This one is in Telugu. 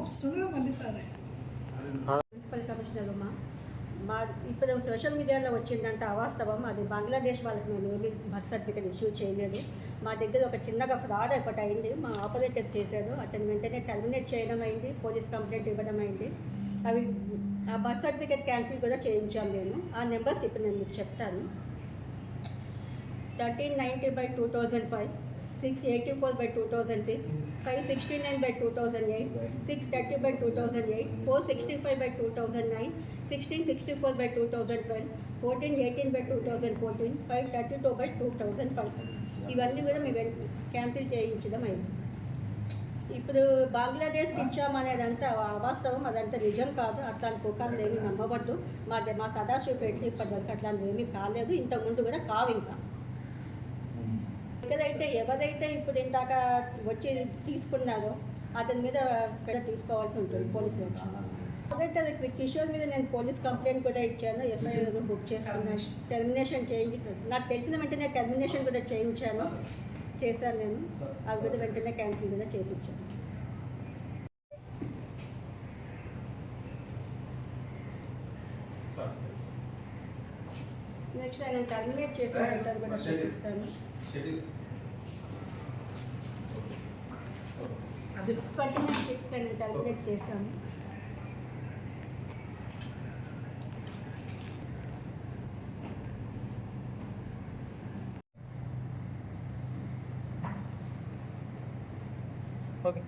వస్తుంది మళ్ళీ సరే. మున్సిపల్ కమిషనర్ మా ఇప్పుడు సోషల్ మీడియాలో వచ్చిందంటే అవాస్తవం. అది బంగ్లాదేశ్ వాళ్ళకి మేము ఏమీ బర్త్ సర్టిఫికేట్ ఇష్యూ చేయలేదు. మా దగ్గర ఒక చిన్నగా ఫ్రాడ్ ఒకటి అయింది. మా ఆపరేటర్ చేశారు. అతను వెంటనే టర్మినేట్ చేయడం అయింది, పోలీస్ కంప్లైంట్ ఇవ్వడం అయింది. అవి ఆ బర్త్ సర్టిఫికేట్ క్యాన్సిల్ కూడా చేయించాం మేము. ఆ నెంబర్స్ ఇప్పుడు నేను మీకు చెప్తాను. 1390/2005, 684/2006, 569/2008, 630/2008, 465/2009, 1664/2012, 1418/2014, 532/2005. ఇవన్నీ కూడా మేము క్యాన్సిల్ చేయించడం అయింది. ఇప్పుడు బంగ్లాదేశ్కి ఇచ్చామనేదంతా అవాస్తవం, అదంతా నిజం కాదు. అట్లాంటి పుకార్లు ఏమీ నమ్మవద్దు. మా సదాశివపేటలో ఇప్పటివరకు అట్లాంటివి ఏమీ కాలేదు, ఇంతకుముందు కూడా కావు. ఇంకా ఎవరైతే ఇప్పుడు ఇందాక వచ్చి తీసుకున్నారో అతని మీద తీసుకోవాల్సి ఉంటుంది పోలీసులు. అదే కిషోర్ మీద నేను పోలీస్ కంప్లైంట్ కూడా ఇచ్చాను, ఎఫ్ఐఆర్ బుక్ చేసుకున్నాను, టెర్మినేషన్ నాకు తెలిసిన వెంటనే టెర్మినేషన్ కూడా చేశాను. నేను అది కూడా వెంటనే క్యాన్సిల్ కూడా చేయించాను. నెక్స్ట్ ఆయన టర్మినేట్ చేసిన కూడా చూపిస్తాను. అది 29/6 నేను టర్మినేట్ చేశాను. ఓకే.